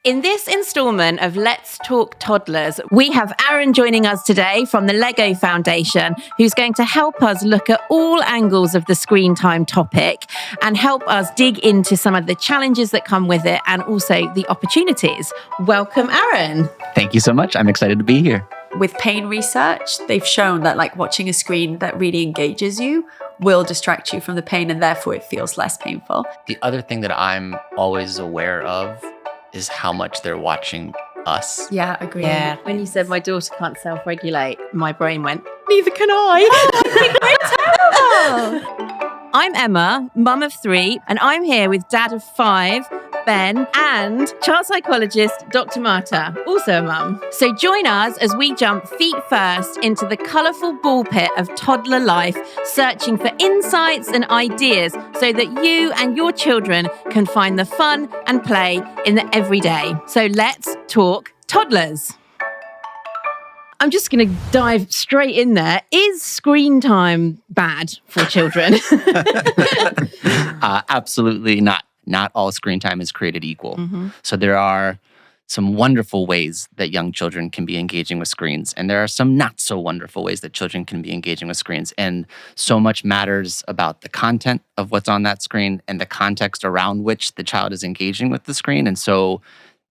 In this instalment of Let's Talk Toddlers, we have Aaron joining us today from the Lego Foundation, who's going to help us look at all angles of the screen time topic and help us dig into some of the challenges that come with it and also the opportunities. Welcome, Aaron. Thank you so much. I'm excited to be here. With pain research, they've shown that watching a screen that really engages you will distract you from the pain and therefore it feels less painful. The other thing that I'm always aware of is how much they're watching us. Yeah, agree. Yeah, when you said my daughter can't self-regulate, my brain went, neither can I. I think we're terrible. I'm Emma, mum of 3, and I'm here with dad of 5, Ben, and child psychologist Dr. Marta, also a mum. So join us as we jump feet first into the colourful ball pit of toddler life, searching for insights and ideas so that you and your children can find the fun and play in the everyday. So let's talk toddlers. I'm just going to dive straight in there. Is screen time bad for children? Absolutely not. Not all screen time is created equal. Mm-hmm. So there are some wonderful ways that young children can be engaging with screens. And there are some not so wonderful ways that children can be engaging with screens. And so much matters about the content of what's on that screen and the context around which the child is engaging with the screen. And so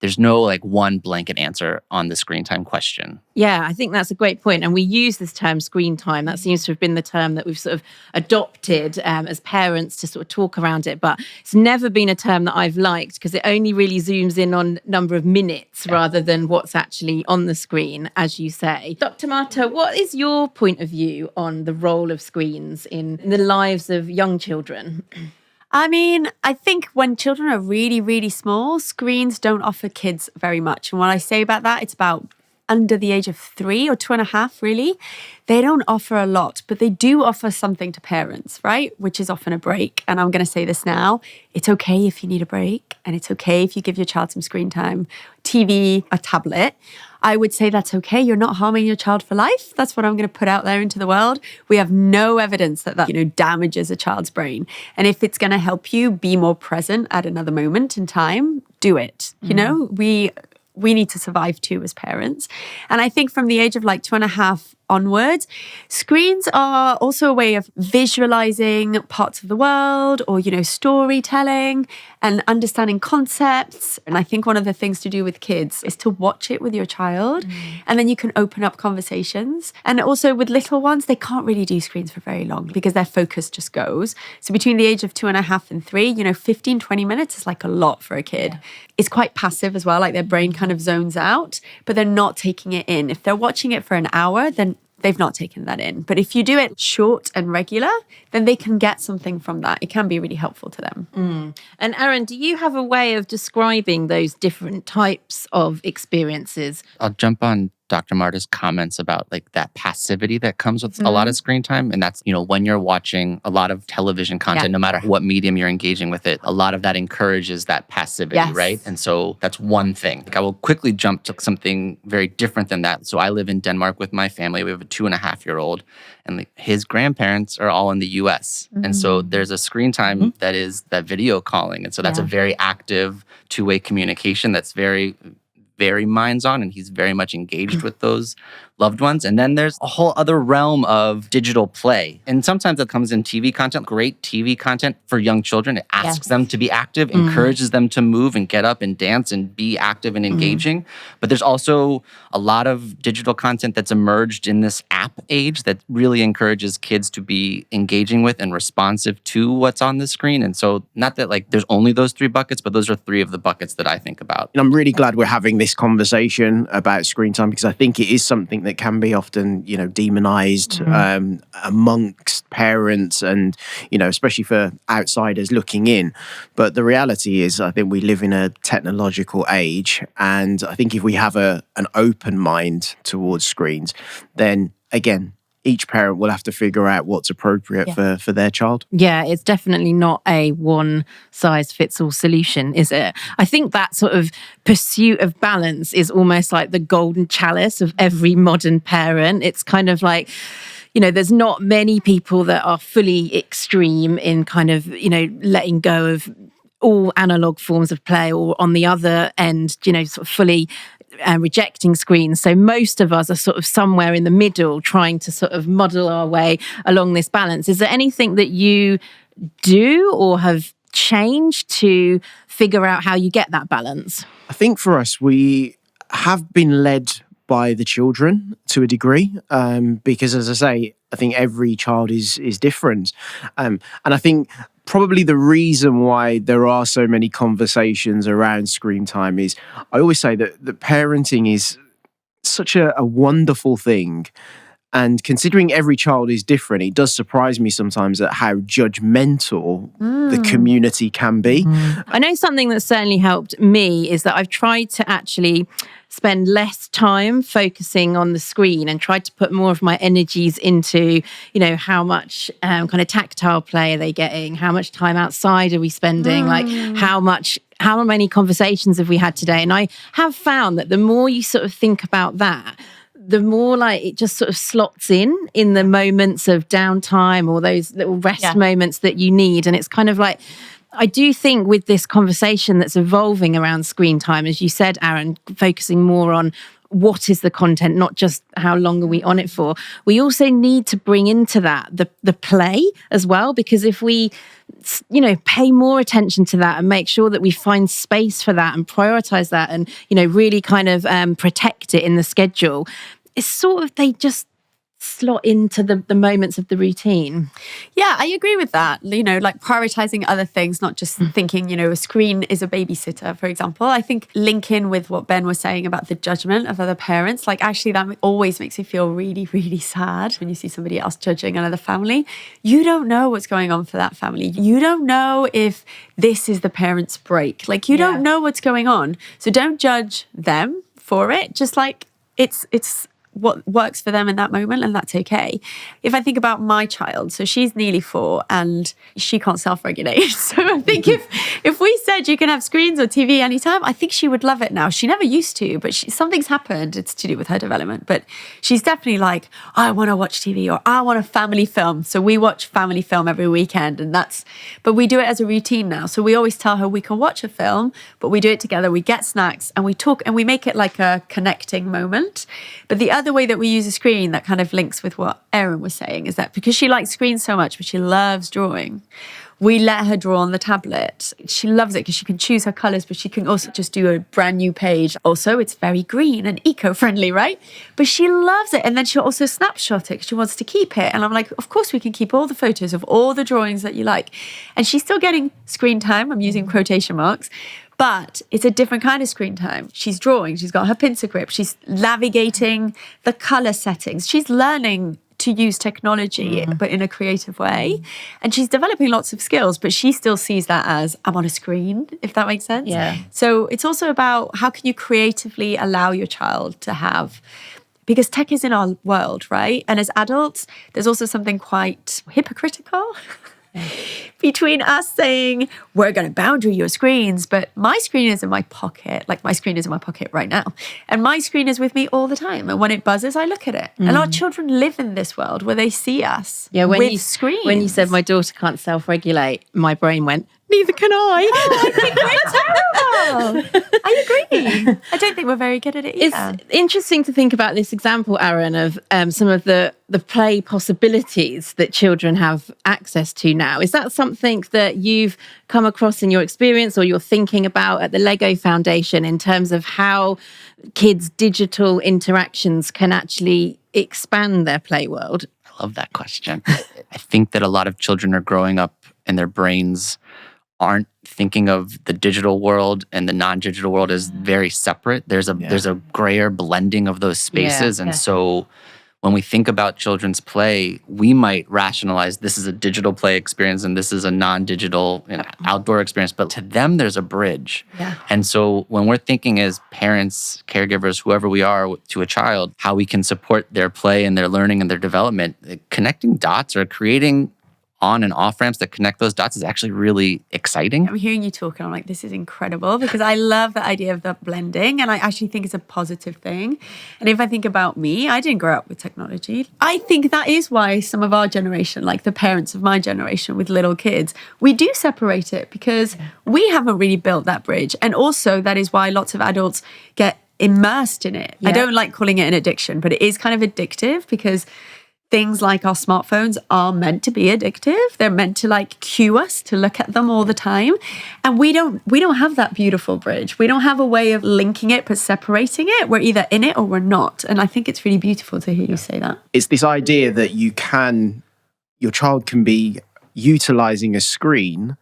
there's no one blanket answer on the screen time question. Yeah, I think that's a great point. And we use this term screen time. That seems to have been the term that we've sort of adopted as parents to sort of talk around it. But it's never been a term that I've liked because it only really zooms in on number of minutes rather than what's actually on the screen, as you say. Dr. Marta, what is your point of view on the role of screens in the lives of young children? I think when children are really, really small, screens don't offer kids very much. And when I say about that, it's about under the age of 3 or 2.5, really. They don't offer a lot, but they do offer something to parents, right? Which is often a break. And I'm going to say this now. It's okay if you need a break. And it's okay if you give your child some screen time, TV, a tablet. I would say that's okay. You're not harming your child for life. That's what I'm going to put out there into the world. We have no evidence that damages a child's brain. And if it's going to help you be more present at another moment in time, do it. We need to survive too as parents. And I think from the age of 2.5 onwards, screens are also a way of visualizing parts of the world or, storytelling and understanding concepts. And I think one of the things to do with kids is to watch it with your child and then you can open up conversations. And also with little ones, they can't really do screens for very long because their focus just goes. So between the age of 2.5 and 3, 15, 20 minutes is a lot for a kid. Yeah. It's quite passive as well, their brain kind of zones out, but they're not taking it in. If they're watching it for an hour, then they've not taken that in. But if you do it short and regular, then they can get something from that. It can be really helpful to them. And Aaron, do you have a way of describing those different types of experiences? I'll jump on Dr. Marta's comments about that passivity that comes with a lot of screen time. And that's, when you're watching a lot of television content, no matter what medium you're engaging with it, a lot of that encourages that passivity, right? And so that's one thing. I will quickly jump to something very different than that. So I live in Denmark with my family. We have a 2.5-year-old and his grandparents are all in the US. And so there's a screen time that is that video calling. And so that's a very active two-way communication that's very minds on, and he's very much engaged with those loved ones. And then there's a whole other realm of digital play. And sometimes it comes in TV content, great TV content for young children. It asks them to be active, encourages them to move and get up and dance and be active and engaging. But there's also a lot of digital content that's emerged in this app age that really encourages kids to be engaging with and responsive to what's on the screen. And so not that there's only those 3 buckets, but those are 3 of the buckets that I think about. And I'm really glad we're having this conversation about screen time because I think it is something that can be often, demonized amongst parents and, especially for outsiders looking in. But the reality is, I think we live in a technological age. And I think if we have an open mind towards screens, then again, each parent will have to figure out what's appropriate for their child. Yeah, it's definitely not a one-size-fits-all solution, is it? I think that sort of pursuit of balance is almost like the golden chalice of every modern parent. It's kind of there's not many people that are fully extreme in kind of, letting go of all analog forms of play, or on the other end, sort of fully rejecting screens. So most of us are sort of somewhere in the middle, trying to sort of model our way along this balance. Is there anything that you do or have changed to figure out how you get that balance? I think for us, we have been led by the children to a degree, because, as I say, I think every child is different. And I think probably the reason why there are so many conversations around screen time is, I always say that parenting is such a wonderful thing. And considering every child is different, it does surprise me sometimes at how judgmental the community can be. I know something that certainly helped me is that I've tried to actually spend less time focusing on the screen and tried to put more of my energies into, how much kind of tactile play are they getting? How much time outside are we spending? Like how many conversations have we had today? And I have found that the more you sort of think about that, the more like it just sort of slots in the moments of downtime or those little rest moments that you need. And it's kind of like, I do think with this conversation that's evolving around screen time, as you said, Aaron, focusing more on what is the content, not just how long are we on it for. We also need to bring into that the play as well, because if we, pay more attention to that and make sure that we find space for that and prioritize that and, really kind of protect it in the schedule, it's sort of, they just slot into the moments of the routine. Yeah, I agree with that. Like prioritizing other things, not just thinking, a screen is a babysitter, for example. I think link in with what Ben was saying about the judgment of other parents. Like actually that always makes me feel really, really sad when you see somebody else judging another family. You don't know what's going on for that family. You don't know if this is the parent's break. Like you don't know what's going on. So don't judge them for it. Just like it's what works for them in that moment, and that's okay. If I think about my child, so she's nearly 4 and she can't self-regulate. So I think if we said you can have screens or TV anytime, I think she would love it now. She never used to, but something's happened. It's to do with her development. But she's definitely like, I want to watch TV or I want a family film. So we watch family film every weekend, but we do it as a routine now. So we always tell her we can watch a film, but we do it together. We get snacks and we talk and we make it like a connecting moment. But the other way that we use a screen that kind of links with what Erin was saying is that because she likes screens so much, but she loves drawing, we let her draw on the tablet. She loves it because she can choose her colors, but she can also just do a brand new page. Also, it's very green and eco-friendly, right? But she loves it. And then she'll also snapshot it because she wants to keep it. And I'm like, of course we can keep all the photos of all the drawings that you like. And she's still getting screen time. I'm using quotation marks. But it's a different kind of screen time. She's drawing, she's got her pincer grip, she's navigating the color settings. She's learning to use technology, but in a creative way. And she's developing lots of skills, but she still sees that as, I'm on a screen, if that makes sense. Yeah. So it's also about how can you creatively allow your child to have, because tech is in our world, right? And as adults, there's also something quite hypocritical between us saying, we're going to boundary your screens, but my screen is in my pocket, like my screen is in my pocket right now. And my screen is with me all the time. And when it buzzes, I look at it. And our children live in this world where they see us with screens. When you said my daughter can't self-regulate, my brain went, neither can I. Oh, I think we're terrible. I agree. I don't think we're very good at it either. It's interesting to think about this example, Aaron, of some of the play possibilities that children have access to now. Is that something that you've come across in your experience or you're thinking about at the Lego Foundation in terms of how kids' digital interactions can actually expand their play world? I love that question. I think that a lot of children are growing up and their brains aren't thinking of the digital world and the non-digital world as very separate. There's a grayer blending of those spaces. So when we think about children's play, we might rationalize this is a digital play experience and this is a non-digital outdoor experience. But to them, there's a bridge. Yeah. And so when we're thinking as parents, caregivers, whoever we are to a child, how we can support their play and their learning and their development, connecting dots or creating on and off ramps that connect those dots is actually really exciting. I'm hearing you talk and I'm like, this is incredible because I love the idea of the blending and I actually think it's a positive thing. And if I think about me, I didn't grow up with technology. I think that is why some of our generation, like the parents of my generation with little kids, we do separate it because we haven't really built that bridge. And also that is why lots of adults get immersed in it. I don't like calling it an addiction, but it is kind of addictive because things like our smartphones are meant to be addictive. They're meant to like cue us to look at them all the time. And we don't have that beautiful bridge. We don't have a way of linking it, but separating it. We're either in it or we're not. And I think it's really beautiful to hear you say that. It's this idea that your child can be utilizing a screen,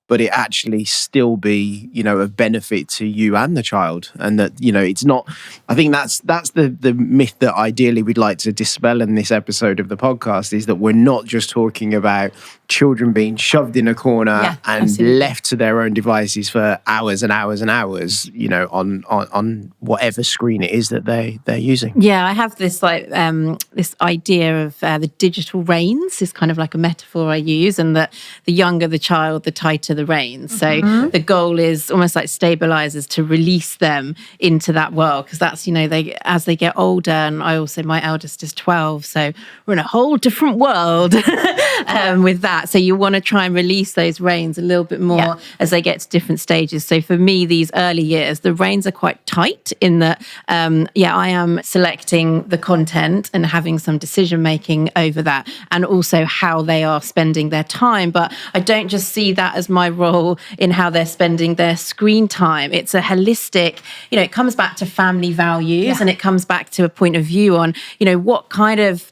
but it actually still be, of benefit to you and the child. And that, it's not, I think that's the myth that ideally we'd like to dispel in this episode of the podcast, is that we're not just talking about children being shoved in a corner and absolutely. left to their own devices for hours and hours and hours, on whatever screen it is that they're using. Yeah, I have this this idea of the digital reins is kind of like a metaphor I use, and that the younger the child, the tighter the reins. So the goal is almost like stabilizers to release them into that world, because that's, as they get older, and I also, my eldest is 12, so we're in a whole different world with that. So you want to try and release those reins a little bit more as they get to different stages. So for me, these early years, the reins are quite tight in that, I am selecting the content and having some decision making over that, and also how they are spending their time. But I don't just see that as my role in how they're spending their screen time. It's a holistic, it comes back to family values and it comes back to a point of view on, what kind of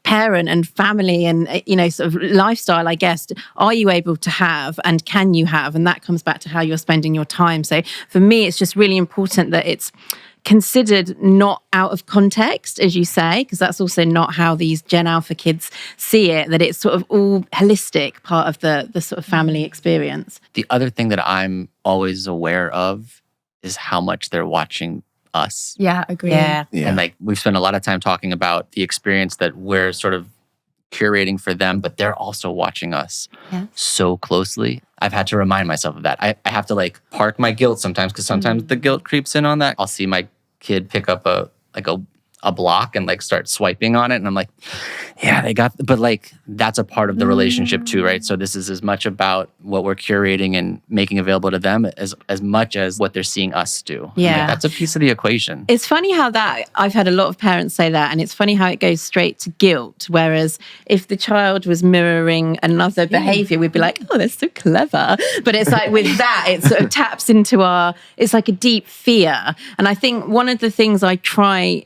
parent and family and sort of lifestyle, I guess, are you able to have and can you have? And that comes back to how you're spending your time. So for me, it's just really important that it's considered not out of context, as you say, because that's also not how these Gen Alpha kids see it, that it's sort of all holistic part of the sort of family experience. The other thing that I'm always aware of is how much they're watching us. Yeah, agree. Yeah. And we've spent a lot of time talking about the experience that we're sort of curating for them, but they're also watching us so closely. I've had to remind myself of that. I have to park my guilt sometimes, because sometimes the guilt creeps in on that. I'll see my kid pick up a block and start swiping on it, and I'm like, yeah, they got, but that's a part of the relationship too, right? So this is as much about what we're curating and making available to them as much as what they're seeing us do. Yeah, that's a piece of the equation. It's funny how that, I've had a lot of parents say that, and it's funny how it goes straight to guilt, whereas if the child was mirroring another behavior, we'd be like, oh, they're so clever. But it's like with that, it sort of taps into it's like a deep fear. And I think one of the things I try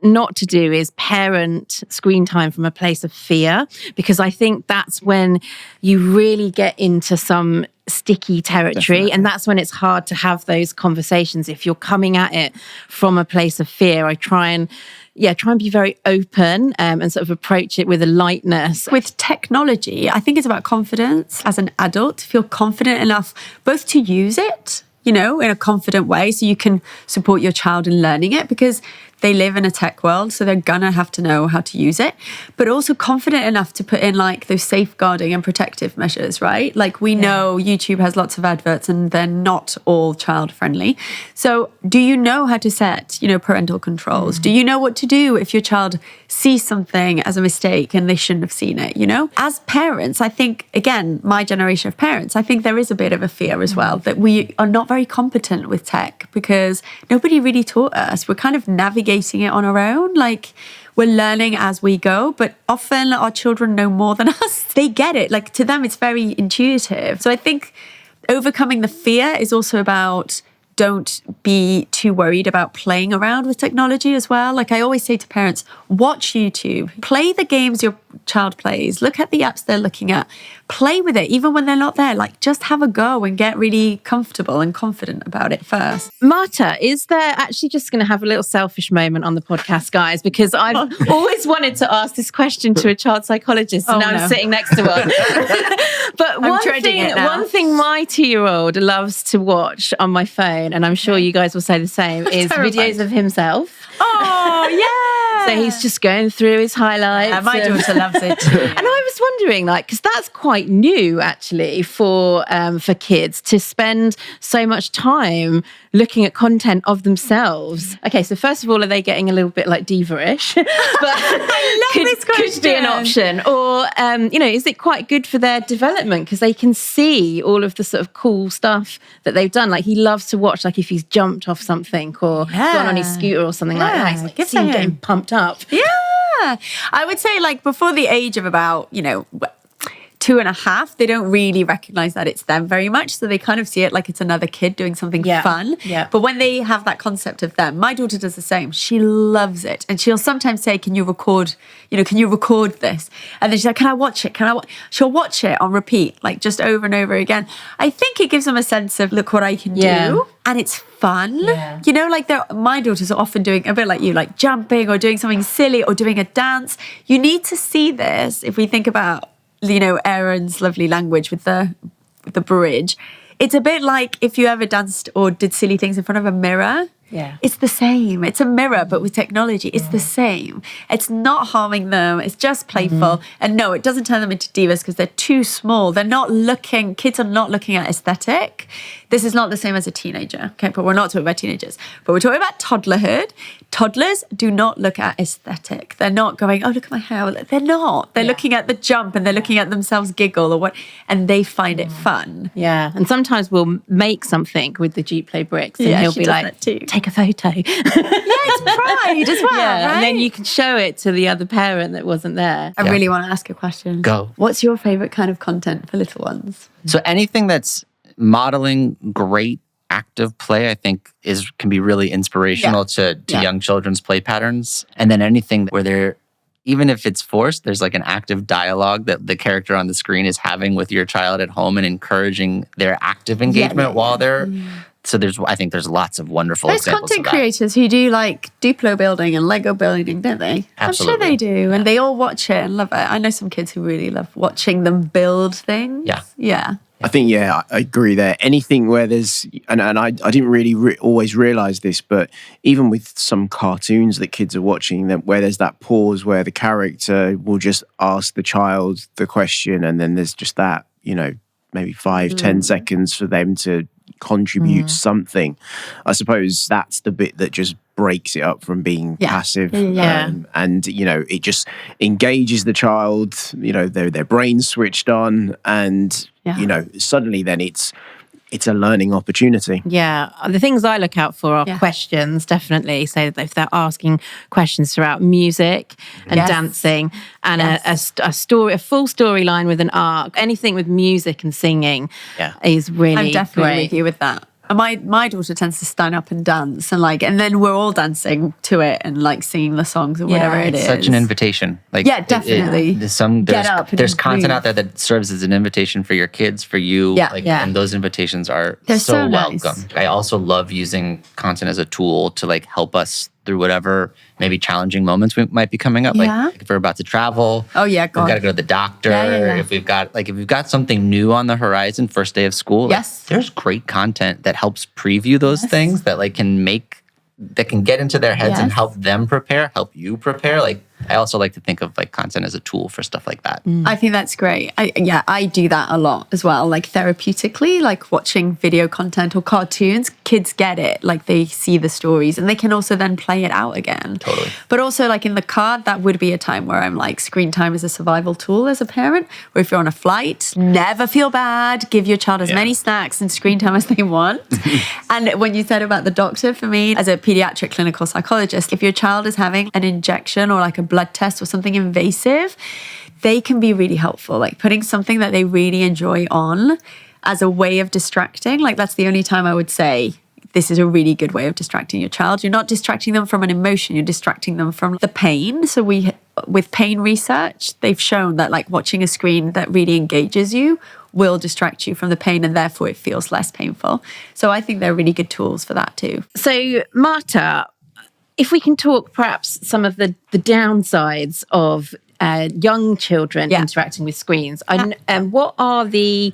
not to do is parent screen time from a place of fear, because I think that's when you really get into some sticky territory. Definitely. And that's when it's hard to have those conversations. If you're coming at it from a place of fear, I try and be very open and sort of approach it with a lightness. With technology, I think it's about confidence as an adult, to feel confident enough both to use it, in a confident way, so you can support your child in learning it, because they live in a tech world, so they're gonna have to know how to use it, but also confident enough to put in those safeguarding and protective measures, right? We know YouTube has lots of adverts and they're not all child friendly. So do you know how to set, parental controls? Do you know what to do if your child sees something as a mistake and they shouldn't have seen it, As parents, I think, again, my generation of parents, I think there is a bit of a fear as well that we are not very competent with tech, because nobody really taught us. We're kind of navigating it on our own. We're learning as we go, but often our children know more than us. They get it. To them, it's very intuitive. So I think overcoming the fear is also about, don't be too worried about playing around with technology as well. I always say to parents, watch YouTube, play the games your child plays, look at the apps they're looking at, play with it, even when they're not there. Just have a go and get really comfortable and confident about it first. Marta, is there actually, just going to have a little selfish moment on the podcast, guys, because I've always wanted to ask this question to a child psychologist, and now I'm sitting next to one. But one thing my 2-year-old loves to watch on my phone, and I'm sure you guys will say the same, is videos of himself. Oh, yeah. So he's just going through his highlights. My daughter loves it too. And I was wondering, like, because that's quite new actually for kids to spend so much time looking at content of themselves. Okay, so first of all, are they getting a little bit like diva-ish? But I love this question. Could be an option. Or, is it quite good for their development because they can see all of the sort of cool stuff that they've done? Like he loves to watch, like if he's jumped off something or gone on his scooter or something like that. He's like, see him getting pumped up. Yeah. I would say like before the age of about, 2.5, they don't really recognize that it's them very much. So they kind of see it like it's another kid doing something fun. Yeah. But when they have that concept of them, my daughter does the same. She loves it. And she'll sometimes say, can you record this? And then she's like, can I watch it? She'll watch it on repeat, like just over and over again. I think it gives them a sense of, look what I can do. And it's fun. Yeah. My daughters are often doing a bit like you, like jumping or doing something silly or doing a dance. You need to see this if we think about Aaron's lovely language with the bridge. It's a bit like if you ever danced or did silly things in front of a mirror. Yeah. It's the same. It's a mirror, but with technology. It's the same. It's not harming them. It's just playful. And no, it doesn't turn them into divas because they're too small. Kids are not looking at aesthetic. This is not the same as a teenager. Okay, but we're not talking about teenagers. But we're talking about toddlerhood. Toddlers do not look at aesthetic. They're not going, oh, look at my hair. They're not. They're looking at the jump and they're looking at themselves giggle or what, and they find it fun. Yeah. And sometimes we'll make something with the G-Play bricks and he'll be like, take a photo. It's pride as well, right? And then you can show it to the other parent that wasn't there. I really want to ask a question. Go. What's your favorite kind of content for little ones? So anything that's modeling great active play, I think can be really inspirational to young children's play patterns. And then anything where even if it's forced, there's like an active dialogue that the character on the screen is having with your child at home and encouraging their active engagement while they're... So I think there's lots of wonderful examples content of that. creators who do like Duplo building and Lego building, don't they? Absolutely. I'm sure they do. And they all watch it and love it. I know some kids who really love watching them build things. Yeah. I think, I agree there. Anything where there's, and I didn't really always realize this, but even with some cartoons that kids are watching, where there's that pause where the character will just ask the child the question, and then there's just that, maybe 5-10 seconds for them to contribute something. I suppose that's the bit that just breaks it up from being passive. And it just engages the child, their brain's switched on, and suddenly then it's a learning opportunity. Yeah. The things I look out for are questions, definitely. So if they're asking questions throughout music and dancing and a full storyline with an arc, anything with music and singing is really I'm definitely great. with you with that. My daughter tends to stand up and dance and then we're all dancing to it and like singing the songs or whatever it is. It's such an invitation. Like definitely. There's content out there that serves as an invitation for your kids, for you. And those invitations are so welcome. Nice. I also love using content as a tool to like help us through whatever maybe challenging moments we might be coming up. Like if we're about to travel, we've got to go to the doctor. If we've got something new on the horizon, first day of school, there's great content that helps preview those things that can get into their heads and help them prepare, help you prepare. Like I also like to think of like content as a tool for stuff like that. I think that's great. I do that a lot as well. Like therapeutically, like watching video content or cartoons, kids get it. Like they see the stories and they can also then play it out again. Totally. But also like in the car, that would be a time where I'm like, screen time is a survival tool as a parent. Or if you're on a flight, never feel bad. Give your child as many snacks and screen time as they want. And when you said about the doctor, for me, as a pediatric clinical psychologist, if your child is having an injection or like a blood test or something invasive, they can be really helpful. Like putting something that they really enjoy on as a way of distracting. Like that's the only time I would say this is a really good way of distracting your child. You're not distracting them from an emotion, you're distracting them from the pain. So with pain research, they've shown that like watching a screen that really engages you will distract you from the pain and therefore it feels less painful. So I think they're really good tools for that too. So Marta, if we can talk perhaps some of the downsides of young children interacting with screens, what are the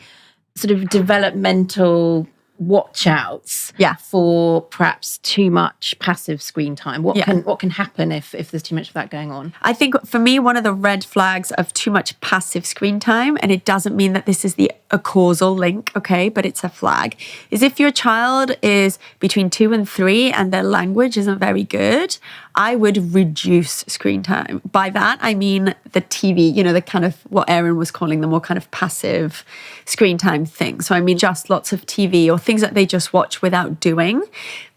sort of developmental watch outs for perhaps too much passive screen time? What can happen if there's too much of that going on? I think for me, one of the red flags of too much passive screen time, and it doesn't mean that this is a causal link, okay, but it's a flag, is if your child is between 2 and 3 and their language isn't very good, I would reduce screen time. By that, I mean the TV, the kind of what Erin was calling the more kind of passive screen time thing. So I mean just lots of TV or things that they just watch without doing,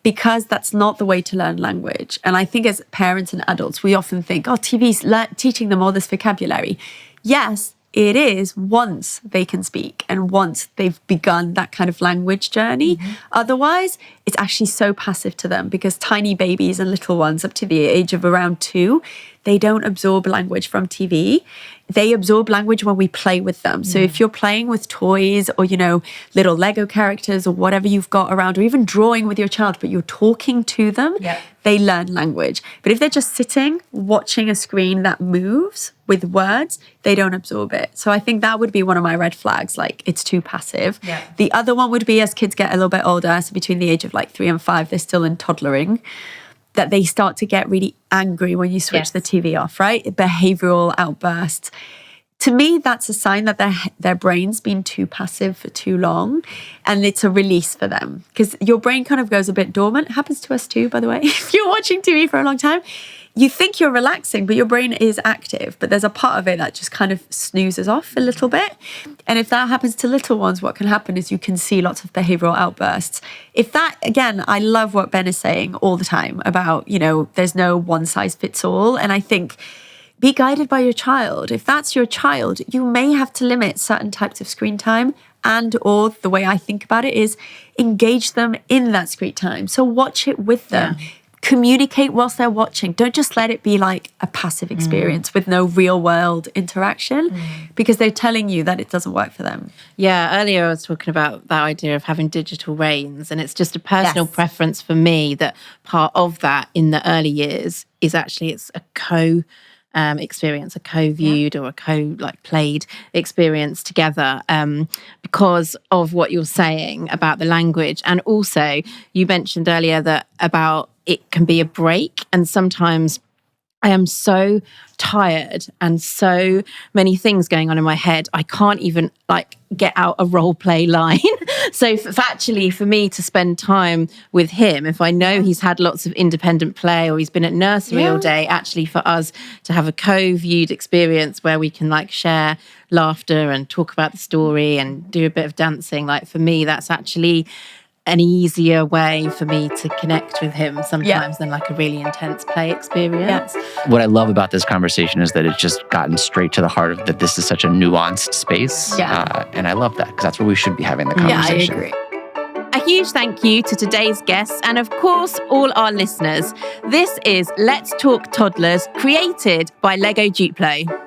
because that's not the way to learn language. And I think as parents and adults, we often think, TV's teaching them all this vocabulary. Yes, it is once they can speak and once they've begun that kind of language journey. Mm-hmm. Otherwise, it's actually so passive to them, because tiny babies and little ones up to the age of around 2, they don't absorb language from TV. They absorb language when we play with them. So if you're playing with toys or, little Lego characters or whatever you've got around, or even drawing with your child, but you're talking to them, they learn language. But if they're just sitting, watching a screen that moves with words, they don't absorb it. So I think that would be one of my red flags, like it's too passive. Yeah. The other one would be as kids get a little bit older, so between the age of 3 and 5, they're still in toddlering, that they start to get really angry when you switch the TV off, right? Behavioral outbursts. To me, that's a sign that their brain's been too passive for too long, and it's a release for them, because your brain kind of goes a bit dormant. It happens to us too, by the way. If you're watching TV for a long time, you think you're relaxing, but your brain is active. But there's a part of it that just kind of snoozes off a little bit. And if that happens to little ones, what can happen is you can see lots of behavioral outbursts. If that, again, I love what Ben is saying all the time about, there's no one size fits all. And I think be guided by your child. If that's your child, you may have to limit certain types of screen time, and or the way I think about it is engage them in that screen time. So watch it with them. Yeah. Communicate whilst they're watching. Don't just let it be like a passive experience with no real world interaction, because they're telling you that it doesn't work for them. Yeah, earlier I was talking about that idea of having digital reins, and it's just a personal preference for me that part of that in the early years is actually it's a experience, a co-viewed or a played experience together, because of what you're saying about the language. And also you mentioned earlier that about it can be a break, and sometimes I am so tired and so many things going on in my head, I can't even get out a role play line. So factually for me to spend time with him, if I know he's had lots of independent play or he's been at nursery all day, actually for us to have a co-viewed experience where we can share laughter and talk about the story and do a bit of dancing, for me that's actually an easier way for me to connect with him sometimes than a really intense play experience. What I love about this conversation is that it's just gotten straight to the heart of that this is such a nuanced space. And I love that, because that's where we should be having the conversation. Yeah, I agree. A huge thank you to today's guests and of course all our listeners. This is Let's Talk Toddlers, created by Lego Duplo.